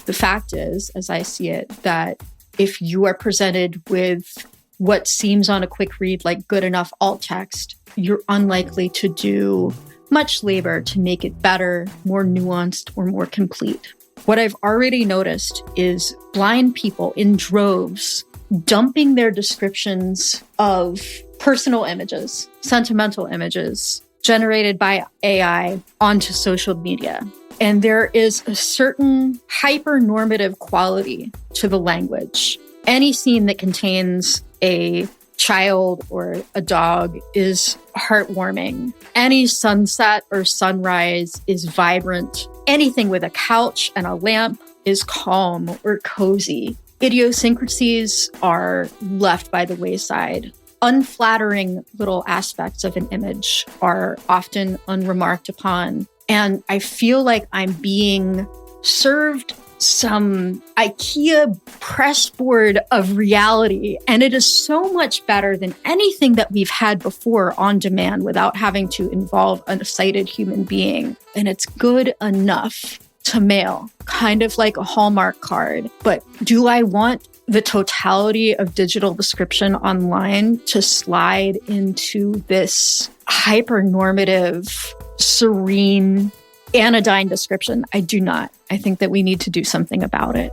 The fact is, as I see it, that if you are presented with what seems on a quick read like good enough alt text, you're unlikely to do much labor to make it better, more nuanced, or more complete. What I've already noticed is blind people in droves dumping their descriptions of personal images, sentimental images generated by AI onto social media. And there is a certain hyper-normative quality to the language. Any scene that contains a child or a dog is heartwarming. Any sunset or sunrise is vibrant. Anything with a couch and a lamp is calm or cozy. Idiosyncrasies are left by the wayside. Unflattering little aspects of an image are often unremarked upon. And I feel like I'm being served some IKEA pressboard of reality. And it is so much better than anything that we've had before on demand without having to involve a sighted human being. And it's good enough to mail, kind of like a Hallmark card. But do I want the totality of digital description online to slide into this hyper-normative, serene, anodyne description? I do not. I think that we need to do something about it.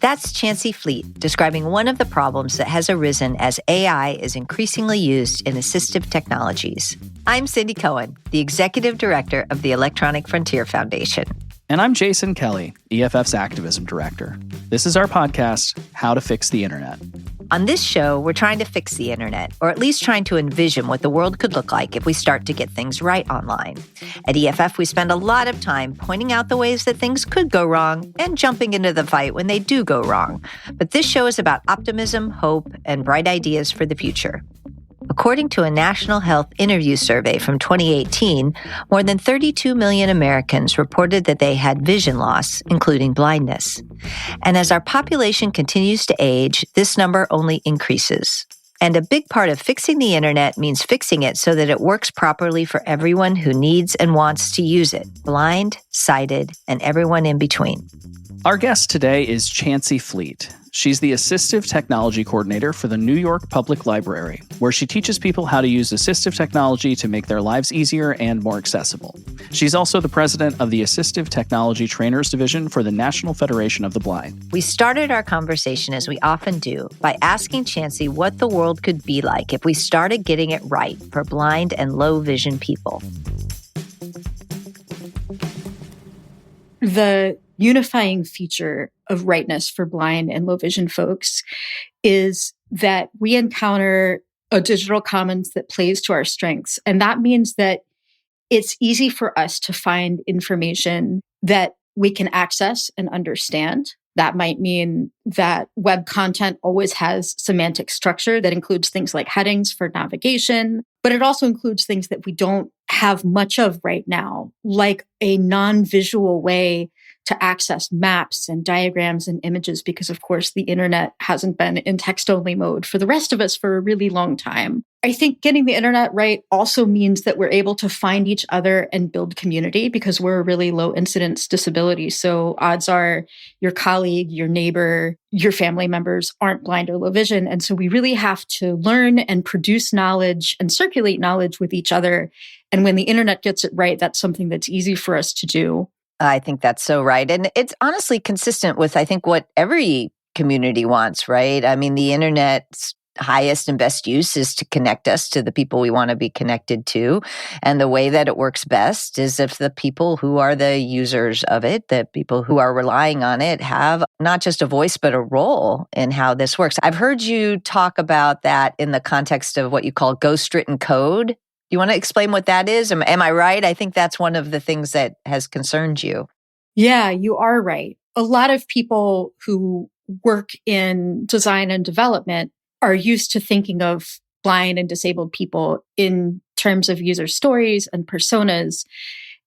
That's Chancey Fleet describing one of the problems that has arisen as AI is increasingly used in assistive technologies. I'm Cindy Cohn, the Executive Director of the Electronic Frontier Foundation. And I'm Jason Kelley, EFF's Activism Director. This is our podcast, How to Fix the Internet. On this show, we're trying to fix the internet, or at least trying to envision what the world could look like if we start to get things right online. At EFF, we spend a lot of time pointing out the ways that things could go wrong and jumping into the fight when they do go wrong. But this show is about optimism, hope, and bright ideas for the future. According to a National Health Interview Survey from 2018, more than 32 million Americans reported that they had vision loss, including blindness. And as our population continues to age, this number only increases. And a big part of fixing the internet means fixing it so that it works properly for everyone who needs and wants to use it, blind, sighted, and everyone in between. Our guest today is Chancey Fleet. She's the Assistive Technology Coordinator for the New York Public Library, where she teaches people how to use assistive technology to make their lives easier and more accessible. She's also the president of the Assistive Technology Trainers Division for the National Federation of the Blind. We started our conversation, as we often do, by asking Chancey what the world could be like if we started getting it right for blind and low vision people. The unifying feature of rightness for blind and low vision folks is that we encounter a digital commons that plays to our strengths. And that means that it's easy for us to find information that we can access and understand. That might mean that web content always has semantic structure that includes things like headings for navigation, but it also includes things that we don't have much of right now, like a non-visual way to access maps and diagrams and images, because of course the internet hasn't been in text-only mode for the rest of us for a really long time. I think getting the internet right also means that we're able to find each other and build community, because we're a really low incidence disability. So odds are your colleague, your neighbor, your family members aren't blind or low vision. And so we really have to learn and produce knowledge and circulate knowledge with each other. And when the internet gets it right, that's something that's easy for us to do. I think that's so right. And it's honestly consistent with, I think, what every community wants, right? I mean, the internet's highest and best use is to connect us to the people we want to be connected to. And the way that it works best is if the people who are the users of it, the people who are relying on it, have not just a voice, but a role in how this works. I've heard you talk about that in the context of what you call ghost-written code. You want to explain what that is? Am I right? I think that's one of the things that has concerned you. Yeah, you are right. A lot of people who work in design and development are used to thinking of blind and disabled people in terms of user stories and personas.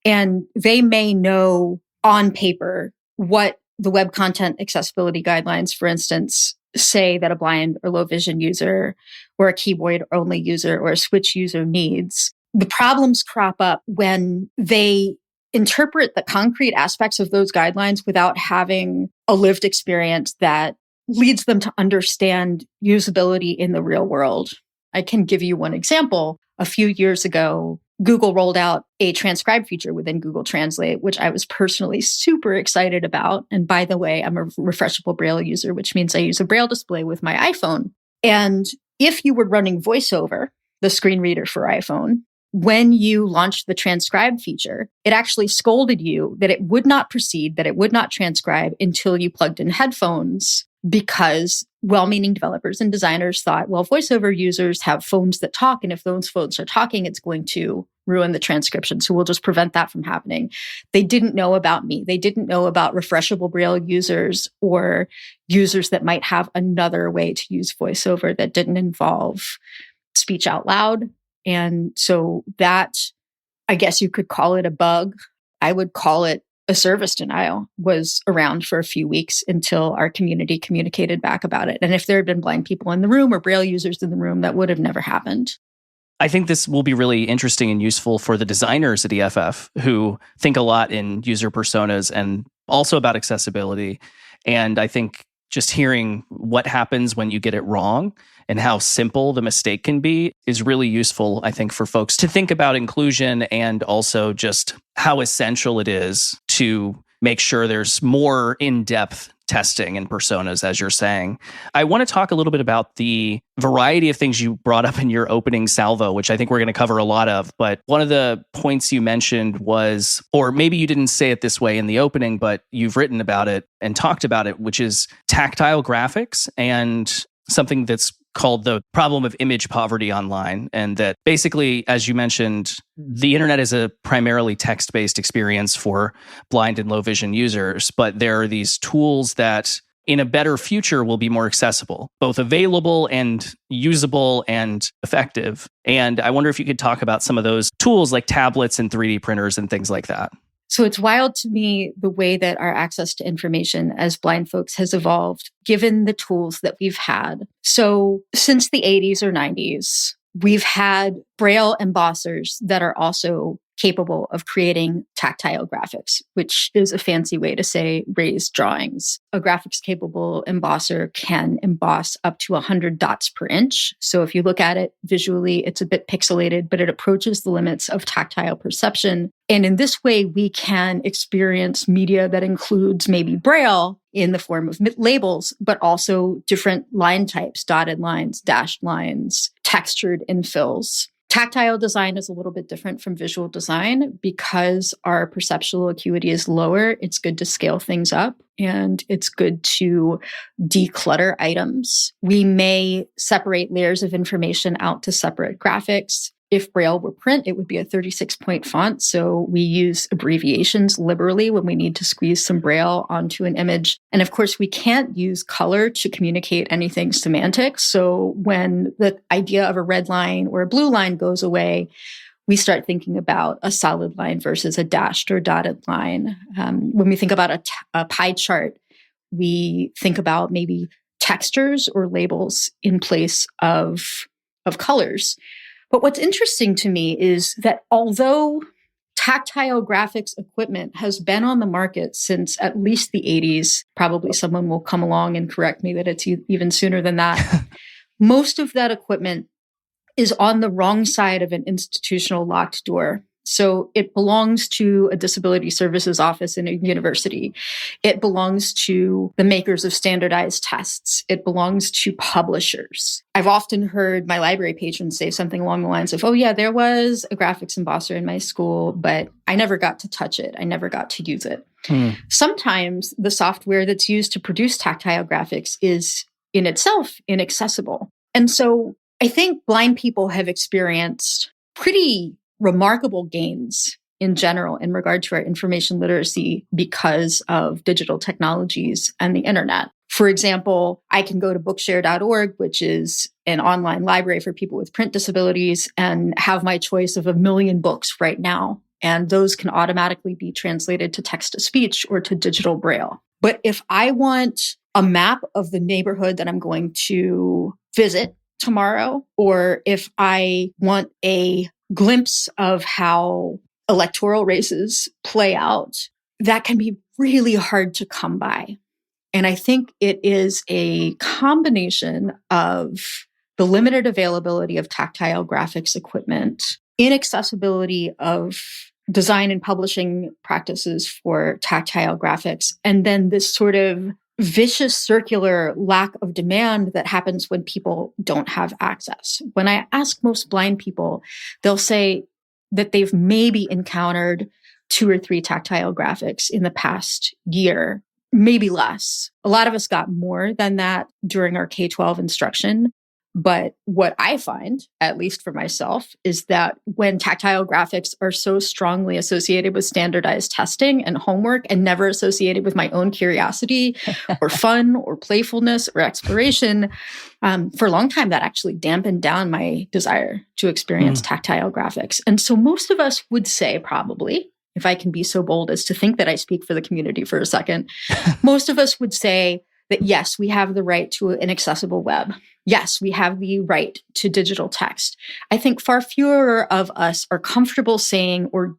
And they may know on paper what the web content accessibility guidelines, for instance, say that a blind or low vision user or a keyboard only user or a switch user needs. The problems crop up when they interpret the concrete aspects of those guidelines without having a lived experience that leads them to understand usability in the real world. I can give you one example. A few years ago, Google rolled out a transcribe feature within Google Translate, which I was personally super excited about. And by the way, I'm a refreshable Braille user, which means I use a Braille display with my iPhone. And if you were running VoiceOver, the screen reader for iPhone, when you launched the transcribe feature, it actually scolded you that it would not proceed, that it would not transcribe until you plugged in headphones, because well-meaning developers and designers thought, well, VoiceOver users have phones that talk, and if those phones are talking, it's going to ruin the transcription. So we'll just prevent that from happening. They didn't know about me. They didn't know about refreshable Braille users or users that might have another way to use VoiceOver that didn't involve speech out loud. And so that, I guess you could call it a bug. I would call it a service denial, was around for a few weeks until our community communicated back about it. And if there had been blind people in the room or Braille users in the room, that would have never happened. I think this will be really interesting and useful for the designers at EFF who think a lot in user personas and also about accessibility. And I think just hearing what happens when you get it wrong and how simple the mistake can be is really useful, I think, for folks to think about inclusion and also just how essential it is to make sure there's more in-depth testing and personas, as you're saying. I want to talk a little bit about the variety of things you brought up in your opening salvo, which I think we're going to cover a lot of. But one of the points you mentioned was, or maybe you didn't say it this way in the opening, but you've written about it and talked about it, which is tactile graphics and something that's called the problem of image poverty online. And that basically, as you mentioned, the internet is a primarily text-based experience for blind and low vision users, but there are these tools that in a better future will be more accessible, both available and usable and effective. And I wonder if you could talk about some of those tools like tablets and 3D printers and things like that. So it's wild to me the way that our access to information as blind folks has evolved, given the tools that we've had. So since the 80s or 90s, we've had Braille embossers that are also capable of creating tactile graphics, which is a fancy way to say raised drawings. A graphics-capable embosser can emboss up to 100 dots per inch. So if you look at it visually, it's a bit pixelated, but it approaches the limits of tactile perception. And in this way, we can experience media that includes maybe Braille in the form of labels, but also different line types, dotted lines, dashed lines, textured infills. Tactile design is a little bit different from visual design because our perceptual acuity is lower. It's good to scale things up and it's good to declutter items. We may separate layers of information out to separate graphics. If Braille were print, it would be a 36-point font. So we use abbreviations liberally when we need to squeeze some Braille onto an image. And of course, we can't use color to communicate anything semantic. So when the idea of a red line or a blue line goes away, we start thinking about a solid line versus a dashed or dotted line. When we think about a pie chart, we think about maybe textures or labels in place of colors. But what's interesting to me is that although tactile graphics equipment has been on the market since at least the 80s, probably someone will come along and correct me that it's even sooner than that, most of that equipment is on the wrong side of an institutional locked door. So it belongs to a disability services office in a university. It belongs to the makers of standardized tests. It belongs to publishers. I've often heard my library patrons say something along the lines of, oh yeah, there was a graphics embosser in my school, but I never got to touch it. I never got to use it. Sometimes the software that's used to produce tactile graphics is in itself inaccessible. And so I think blind people have experienced pretty remarkable gains in general in regard to our information literacy because of digital technologies and the internet. For example, I can go to bookshare.org, which is an online library for people with print disabilities, and have my choice of 1 million books right now. And those can automatically be translated to text-to-speech or to digital Braille. But if I want a map of the neighborhood that I'm going to visit tomorrow, or if I want a glimpse of how electoral races play out, that can be really hard to come by. And I think it is a combination of the limited availability of tactile graphics equipment, inaccessibility of design and publishing practices for tactile graphics, and then this sort of vicious circular lack of demand that happens when people don't have access. When I ask most blind people, they'll say that they've maybe encountered 2 or 3 tactile graphics in the past year, maybe less. A lot of us got more than that during our K-12 instruction. But what I find, at least for myself, is that when tactile graphics are so strongly associated with standardized testing and homework and never associated with my own curiosity or fun or playfulness or exploration, for a long time, that actually dampened down my desire to experience tactile graphics. And so most of us would say probably, if I can be so bold as to think that I speak for the community for a second, most of us would say that yes, we have the right to an accessible web. Yes, we have the right to digital text. I think far fewer of us are comfortable saying or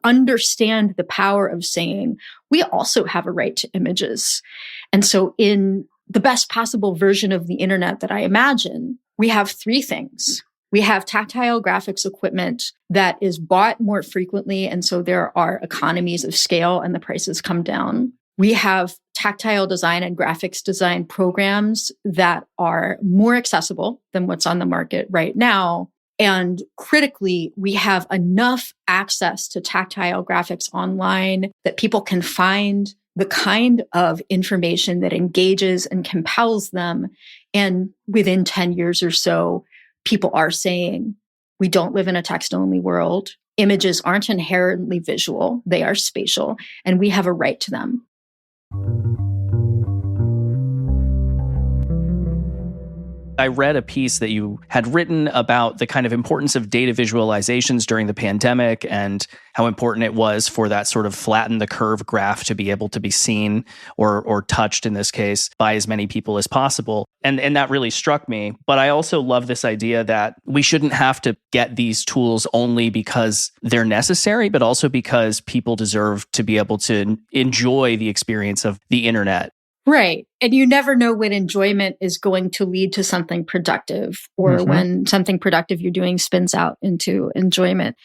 understand the power of saying we also have a right to images. And so in the best possible version of the internet that I imagine, we have 3 things. We have tactile graphics equipment that is bought more frequently, and so there are economies of scale and the prices come down. We have tactile design and graphics design programs that are more accessible than what's on the market right now. And critically, we have enough access to tactile graphics online that people can find the kind of information that engages and compels them. And within 10 years or so, people are saying, we don't live in a text-only world. Images aren't inherently visual. They are spatial, and we have a right to them. I read a piece that you had written about the kind of importance of data visualizations during the pandemic and how important it was for that sort of flatten the curve graph to be able to be seen or touched in this case by as many people as possible. And that really struck me. But I also love this idea that we shouldn't have to get these tools only because they're necessary, but also because people deserve to be able to enjoy the experience of the internet. Right. And you never know when enjoyment is going to lead to something productive or when something productive you're doing spins out into enjoyment.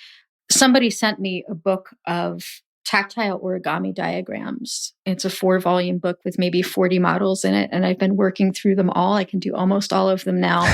Somebody sent me a book of tactile origami diagrams. It's a 4-volume book with maybe 40 models in it. And I've been working through them all. I can do almost all of them now.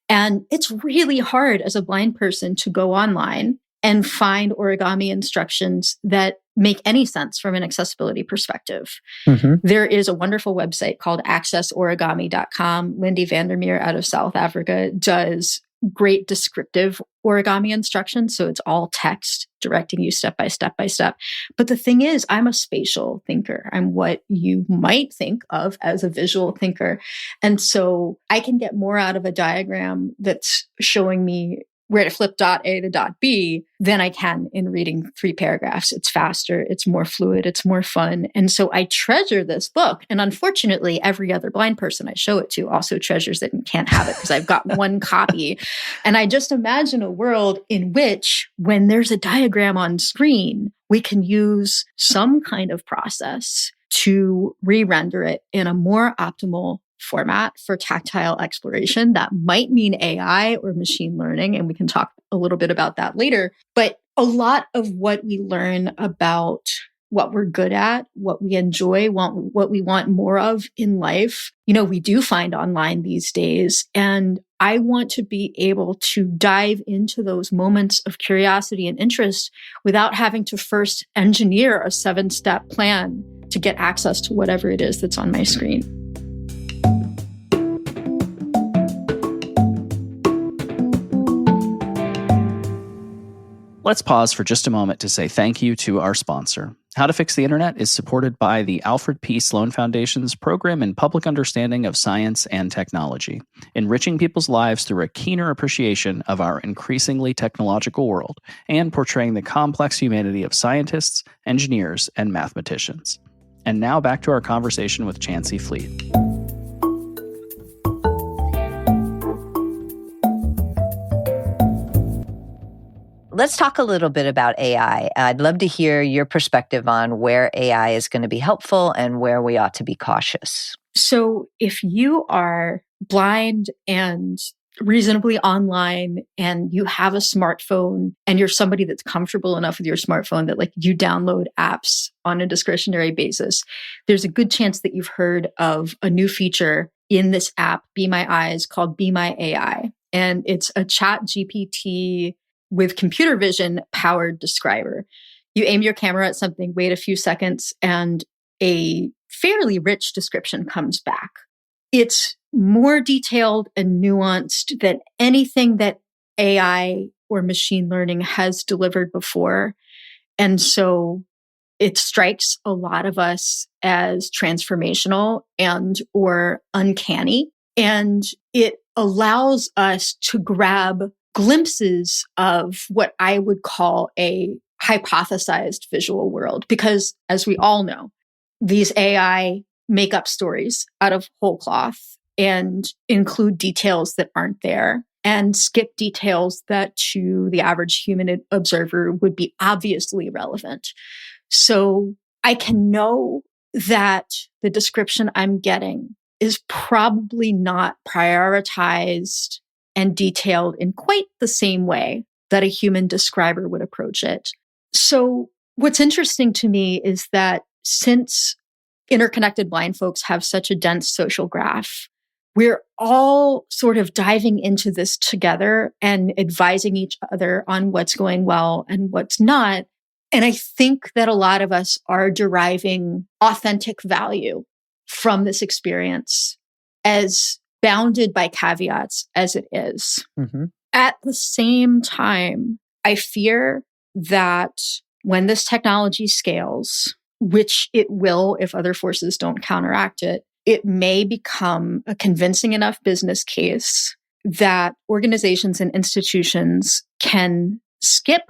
And it's really hard as a blind person to go online and find origami instructions that make any sense from an accessibility perspective. There is a wonderful website called accessorigami.com. Lindy Vandermeer out of South Africa does great descriptive origami instructions. So it's all text directing you step by step by step. But the thing is, I'm a spatial thinker. I'm what you might think of as a visual thinker. And so I can get more out of a diagram that's showing me where to flip dot A to dot B than I can in reading 3 paragraphs. It's faster, it's more fluid, it's more fun. And so I treasure this book. And unfortunately, every other blind person I show it to also treasures it and can't have it because I've got one copy. And I just imagine a world in which when there's a diagram on screen, we can use some kind of process to re-render it in a more optimal format for tactile exploration. That might mean AI or machine learning, and we can talk a little bit about that later. But a lot of what we learn about what we're good at, what we enjoy, what we want more of in life, we do find online these days. And I want to be able to dive into those moments of curiosity and interest without having to first engineer a 7-step plan to get access to whatever it is that's on my screen. Let's pause for just a moment to say thank you to our sponsor. How to Fix the Internet is supported by the Alfred P. Sloan Foundation's program in public understanding of science and technology, enriching people's lives through a keener appreciation of our increasingly technological world and portraying the complex humanity of scientists, engineers, and mathematicians. And now back to our conversation with Chancey Fleet. Let's talk a little bit about AI. I'd love to hear your perspective on where AI is going to be helpful and where we ought to be cautious. So if you are blind and reasonably online and you have a smartphone and you're somebody that's comfortable enough with your smartphone that like you download apps on a discretionary basis, there's a good chance that you've heard of a new feature in this app, Be My Eyes, called Be My AI. And it's a chat GPT with computer vision powered describer. You aim your camera at something, wait a few seconds, and a fairly rich description comes back. It's more detailed and nuanced than anything that AI or machine learning has delivered before. And so it strikes a lot of us as transformational and or uncanny. And it allows us to grab glimpses of what I would call a hypothesized visual world. Because as we all know, these AI make up stories out of whole cloth and include details that aren't there and skip details that to the average human observer would be obviously relevant. So I can know that the description I'm getting is probably not prioritized and detailed in quite the same way that a human describer would approach it. So what's interesting to me is that since interconnected blind folks have such a dense social graph, we're all sort of diving into this together and advising each other on what's going well and what's not. And I think that a lot of us are deriving authentic value from this experience, as bounded by caveats as it is. Mm-hmm. At the same time, I fear that when this technology scales, which it will if other forces don't counteract it, it may become a convincing enough business case that organizations and institutions can skip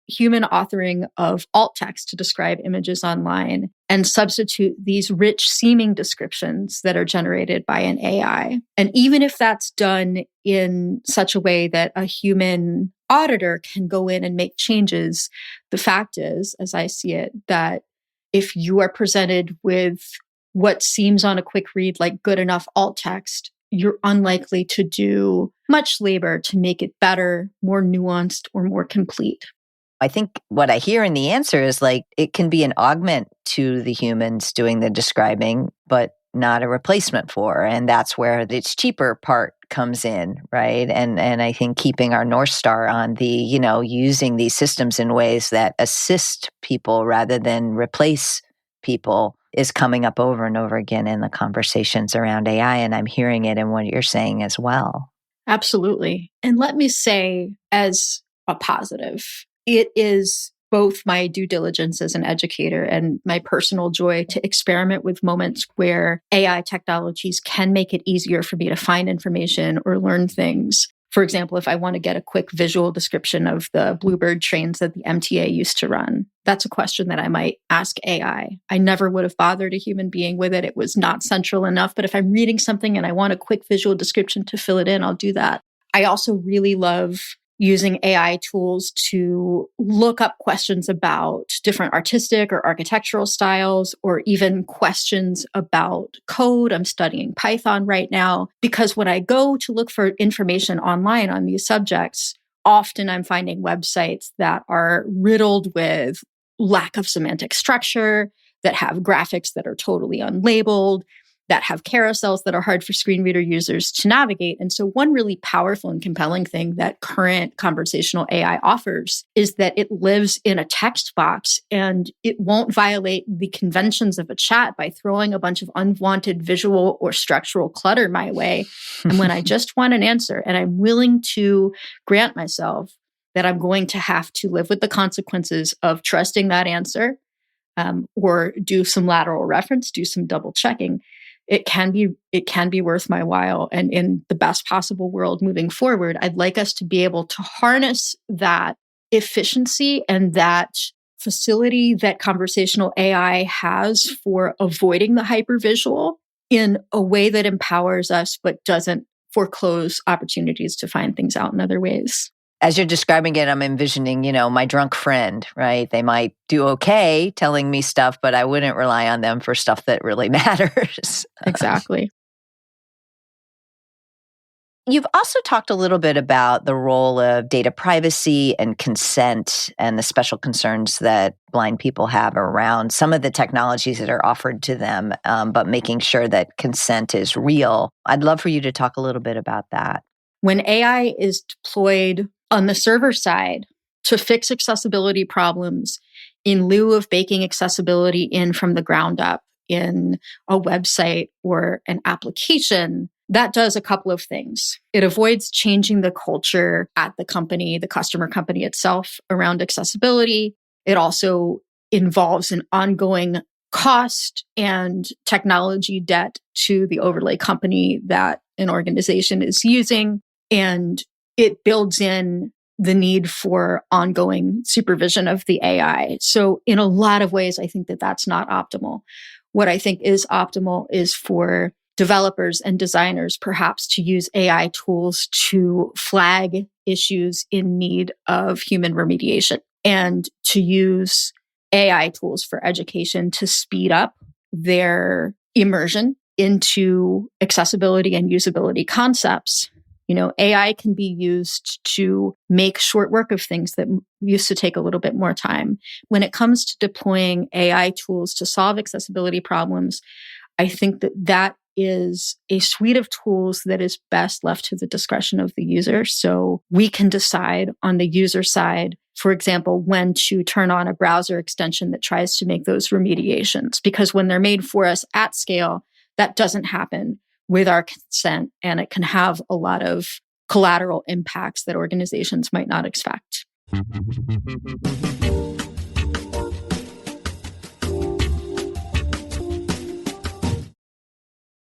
human authoring of alt text to describe images online and substitute these rich seeming descriptions that are generated by an AI. And even if that's done in such a way that a human auditor can go in and make changes, the fact is, as I see it, that if you are presented with what seems on a quick read like good enough alt text, you're unlikely to do much labor to make it better, more nuanced, or more complete. I think what I hear in the answer is like it can be an augment to the humans doing the describing, but not a replacement for. And that's where its cheaper part comes in, right? And I think keeping our North Star on the, using these systems in ways that assist people rather than replace people is coming up over and over again in the conversations around AI. And I'm hearing it in what you're saying as well. Absolutely. And let me say as a positive, it is both my due diligence as an educator and my personal joy to experiment with moments where AI technologies can make it easier for me to find information or learn things. For example, if I want to get a quick visual description of the Bluebird trains that the MTA used to run, that's a question that I might ask AI. I never would have bothered a human being with it. It was not central enough. But if I'm reading something and I want a quick visual description to fill it in, I'll do that. I also really love using AI tools to look up questions about different artistic or architectural styles, or even questions about code. I'm studying Python right now, because when I go to look for information online on these subjects, often I'm finding websites that are riddled with lack of semantic structure, that have graphics that are totally unlabeled, that have carousels that are hard for screen reader users to navigate. And so one really powerful and compelling thing that current conversational AI offers is that it lives in a text box and it won't violate the conventions of a chat by throwing a bunch of unwanted visual or structural clutter my way. And when I just want an answer and I'm willing to grant myself that I'm going to have to live with the consequences of trusting that answer, or do some lateral reference, do some double checking, it can be worth my while. And in the best possible world moving forward, I'd like us to be able to harness that efficiency and that facility that conversational AI has for avoiding the hypervisual in a way that empowers us, but doesn't foreclose opportunities to find things out in other ways. As you're describing it, I'm envisioning, my drunk friend, right? They might do okay telling me stuff, but I wouldn't rely on them for stuff that really matters. Exactly. You've also talked a little bit about the role of data privacy and consent and the special concerns that blind people have around some of the technologies that are offered to them, but making sure that consent is real. I'd love for you to talk a little bit about that. When AI is deployed on the server side to fix accessibility problems in lieu of baking accessibility in from the ground up in a website or an application, that does a couple of things. It avoids changing the culture at the company, the customer company itself around accessibility. It also involves an ongoing cost and technology debt to the overlay company that an organization is using. And it builds in the need for ongoing supervision of the AI. So in a lot of ways, I think that that's not optimal. What I think is optimal is for developers and designers perhaps to use AI tools to flag issues in need of human remediation and to use AI tools for education to speed up their immersion into accessibility and usability concepts. AI can be used to make short work of things that used to take a little bit more time. When it comes to deploying AI tools to solve accessibility problems, I think that is a suite of tools that is best left to the discretion of the user. So we can decide on the user side, for example, when to turn on a browser extension that tries to make those remediations. Because when they're made for us at scale, that doesn't happen with our consent, and it can have a lot of collateral impacts that organizations might not expect.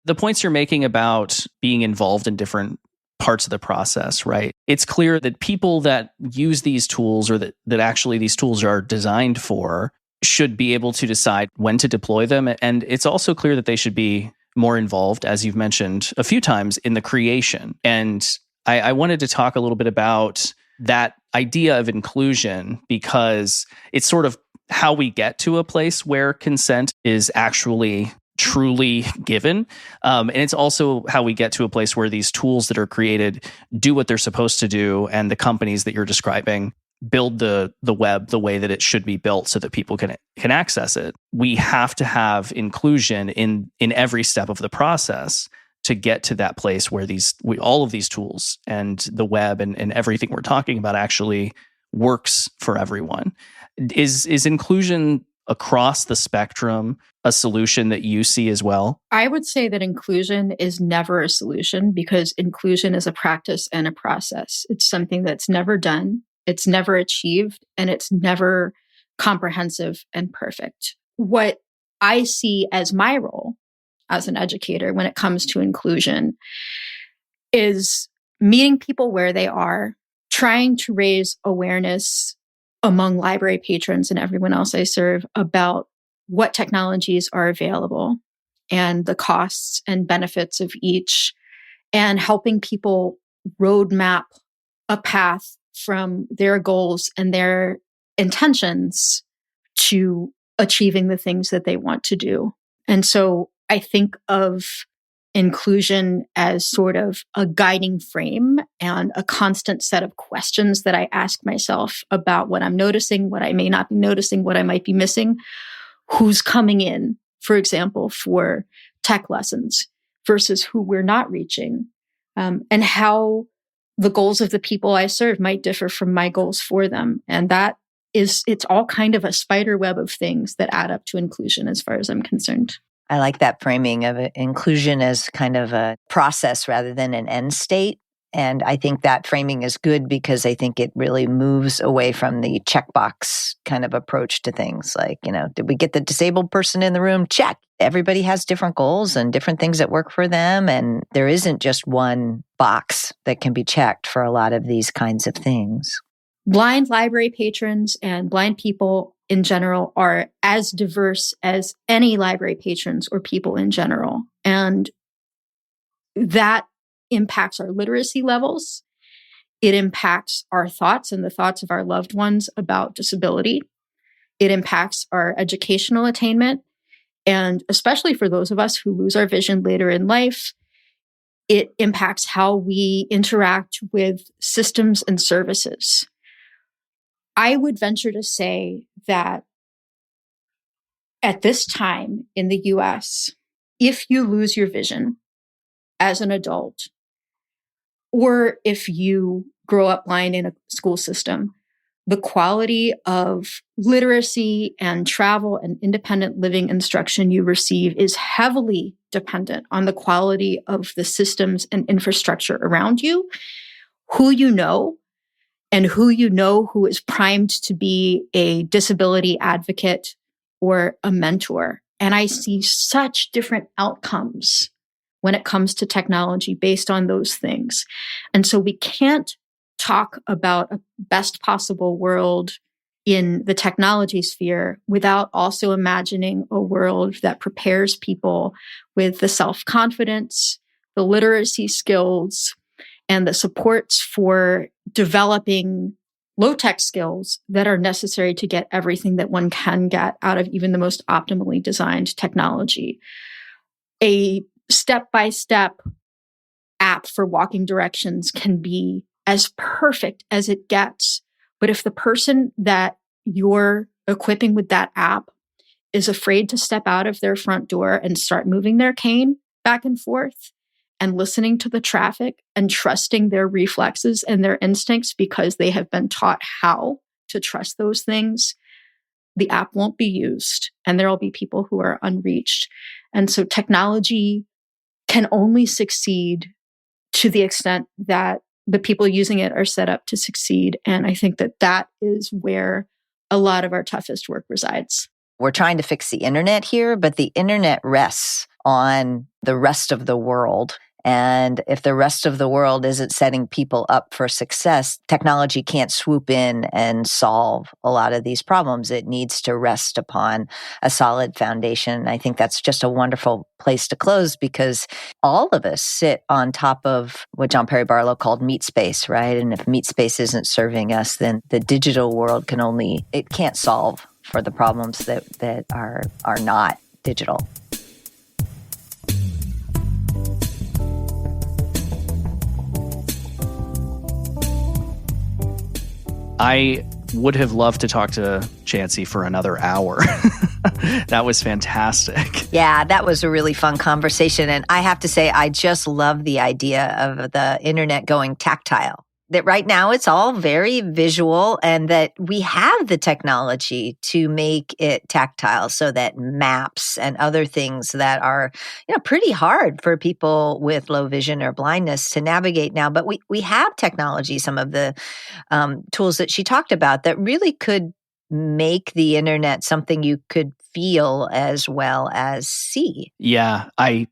The points you're making about being involved in different parts of the process, right? It's clear that people that use these tools or that actually these tools are designed for should be able to decide when to deploy them. And it's also clear that they should be more involved, as you've mentioned a few times, in the creation. And I wanted to talk a little bit about that idea of inclusion, because it's sort of how we get to a place where consent is actually truly given. And it's also how we get to a place where these tools that are created do what they're supposed to do, and the companies that you're describing build the web the way that it should be built so that people can access it. We have to have inclusion in every step of the process to get to that place where all of these tools and the web and everything we're talking about actually works for everyone. Is inclusion across the spectrum a solution that you see as well? I would say that inclusion is never a solution, because inclusion is a practice and a process. It's something that's never done, it's never achieved, and it's never comprehensive and perfect. What I see as my role as an educator when it comes to inclusion is meeting people where they are, trying to raise awareness among library patrons and everyone else I serve about what technologies are available and the costs and benefits of each, and helping people roadmap a path from their goals and their intentions to achieving the things that they want to do. And so I think of inclusion as sort of a guiding frame and a constant set of questions that I ask myself about what I'm noticing, what I may not be noticing, what I might be missing, who's coming in, for example, for tech lessons versus who we're not reaching, and how the goals of the people I serve might differ from my goals for them. And it's all kind of a spider web of things that add up to inclusion as far as I'm concerned. I like that framing of inclusion as kind of a process rather than an end state. And I think that framing is good because I think it really moves away from the checkbox kind of approach to things. Like, did we get the disabled person in the room? Check. Everybody has different goals and different things that work for them. And there isn't just one box that can be checked for a lot of these kinds of things. Blind library patrons and blind people in general are as diverse as any library patrons or people in general. And that impacts our literacy levels. It impacts our thoughts and the thoughts of our loved ones about disability. It impacts our educational attainment. And especially for those of us who lose our vision later in life, it impacts how we interact with systems and services. I would venture to say that at this time in the US, if you lose your vision as an adult, or if you grow up blind in a school system, the quality of literacy and travel and independent living instruction you receive is heavily dependent on the quality of the systems and infrastructure around you, who you know, and who you know who is primed to be a disability advocate or a mentor. And I see such different outcomes when it comes to technology based on those things. And so we can't talk about a best possible world in the technology sphere without also imagining a world that prepares people with the self-confidence, the literacy skills, and the supports for developing low-tech skills that are necessary to get everything that one can get out of even the most optimally designed technology. A step-by-step app for walking directions can be as perfect as it gets. But if the person that you're equipping with that app is afraid to step out of their front door and start moving their cane back and forth and listening to the traffic and trusting their reflexes and their instincts because they have been taught how to trust those things, the app won't be used and there will be people who are unreached. And so technology can only succeed to the extent that the people using it are set up to succeed. And I think that that is where a lot of our toughest work resides. We're trying to fix the internet here, but the internet rests on the rest of the world. And if the rest of the world isn't setting people up for success, technology can't swoop in and solve a lot of these problems. It needs to rest upon a solid foundation. I think that's just a wonderful place to close because all of us sit on top of what John Perry Barlow called meat space, right? And if meat space isn't serving us, then the digital world it can't solve for the problems that are not digital. I would have loved to talk to Chancey for another hour. That was fantastic. Yeah, that was a really fun conversation. And I have to say, I just love the idea of the internet going tactile. That right now it's all very visual and that we have the technology to make it tactile so that maps and other things that are, pretty hard for people with low vision or blindness to navigate now. But we have technology, some of the tools that she talked about that really could make the internet something you could feel as well as see. Yeah, I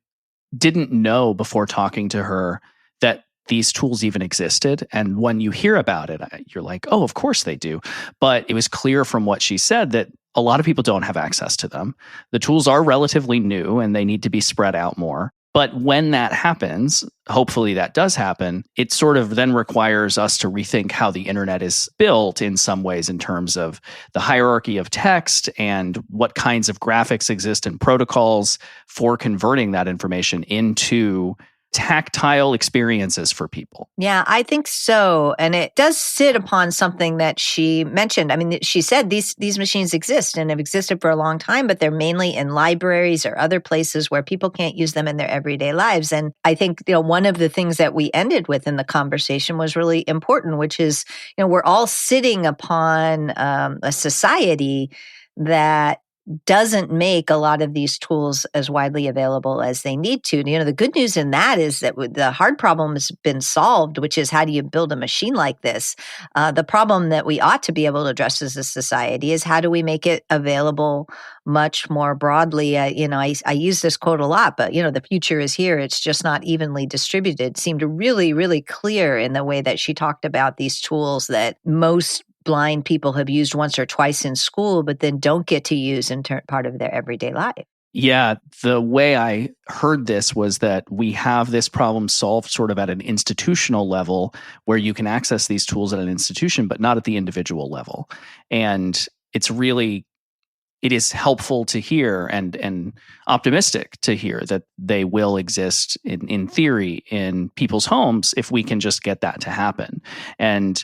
didn't know before talking to her that these tools even existed. And when you hear about it, you're like, oh, of course they do. But it was clear from what she said that a lot of people don't have access to them. The tools are relatively new and they need to be spread out more. But when that happens, hopefully that does happen, it sort of then requires us to rethink how the internet is built in some ways in terms of the hierarchy of text and what kinds of graphics exist and protocols for converting that information into tactile experiences for people. Yeah, I think so. And it does sit upon something that she mentioned. I mean, she said these machines exist and have existed for a long time, but they're mainly in libraries or other places where people can't use them in their everyday lives. And I think, one of the things that we ended with in the conversation was really important, which is, we're all sitting upon a society that doesn't make a lot of these tools as widely available as they need to. The good news in that is that the hard problem has been solved, which is how do you build a machine like this? The problem that we ought to be able to address as a society is how do we make it available much more broadly? I use this quote a lot, but the future is here. It's just not evenly distributed. It seemed really, really clear in the way that she talked about these tools that most blind people have used once or twice in school, but then don't get to use in part of their everyday life. Yeah, the way I heard this was that we have this problem solved sort of at an institutional level where you can access these tools at an institution, but not at the individual level. And it is helpful to hear and optimistic to hear that they will exist in theory in people's homes if we can just get that to happen. And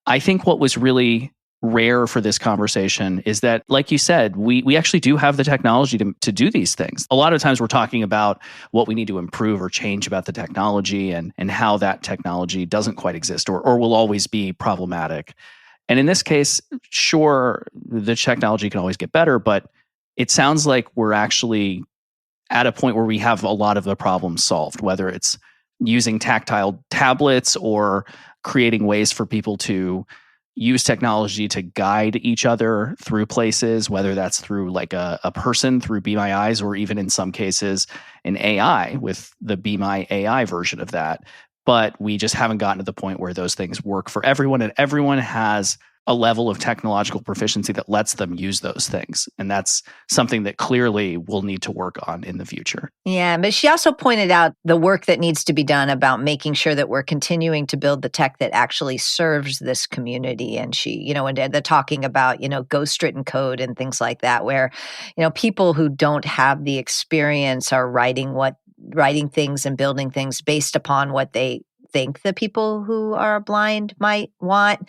I think what was really rare for this conversation is that, like you said, we actually do have the technology to do these things. A lot of times we're talking about what we need to improve or change about the technology and how that technology doesn't quite exist or will always be problematic. And in this case, sure, the technology can always get better, but it sounds like we're actually at a point where we have a lot of the problems solved, whether it's using tactile tablets or creating ways for people to use technology to guide each other through places, whether that's through like a person through Be My Eyes, or even in some cases an AI with the Be My AI version of that. But we just haven't gotten to the point where those things work for everyone, and everyone has a level of technological proficiency that lets them use those things. And that's something that clearly we'll need to work on in the future. Yeah, but she also pointed out the work that needs to be done about making sure that we're continuing to build the tech that actually serves this community. And she, and they're talking about, ghost-written code and things like that, where, people who don't have the experience are writing things and building things based upon what they think the people who are blind might want.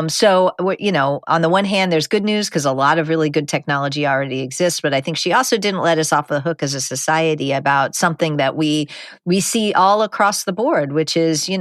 So, on the one hand, there's good news because a lot of really good technology already exists. But I think she also didn't let us off the hook as a society about something that we see all across the board, which is, we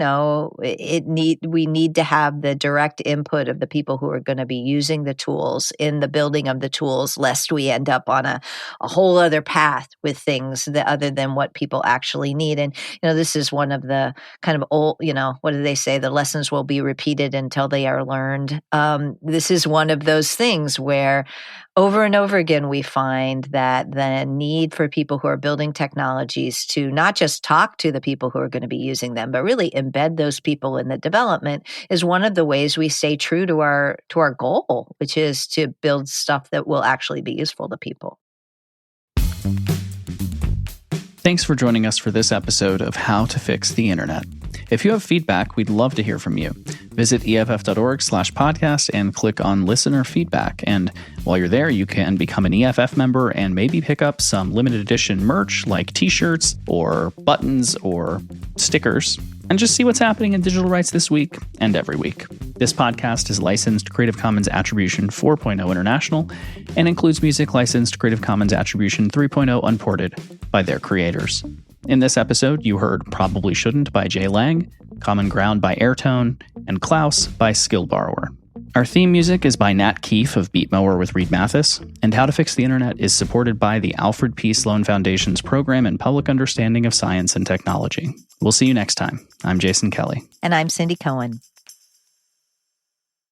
need to have the direct input of the people who are going to be using the tools in the building of the tools, lest we end up on a whole other path with things that other than what people actually need. And, this is one of the kind of old, what do they say? The lessons will be repeated until they are learned. This is one of those things where over and over again, we find that the need for people who are building technologies to not just talk to the people who are going to be using them, but really embed those people in the development is one of the ways we stay true to our goal, which is to build stuff that will actually be useful to people. Thanks for joining us for this episode of How to Fix the Internet. If you have feedback, we'd love to hear from you. Visit EFF.org/podcast and click on Listener Feedback. And while you're there, you can become an EFF member and maybe pick up some limited edition merch like t-shirts or buttons or stickers, and just see what's happening in digital rights this week and every week. This podcast is licensed Creative Commons Attribution 4.0 International and includes music licensed Creative Commons Attribution 3.0 Unported by their creators. In this episode, you heard Probably Shouldn't by Jay Lang, Common Ground by Airtone, and Klaus by Skill Borrower. Our theme music is by Nat Keefe of Beatmower with Reed Mathis, and How to Fix the Internet is supported by the Alfred P. Sloan Foundation's Program in Public Understanding of Science and Technology. We'll see you next time. I'm Jason Kelley. And I'm Cindy Cohen.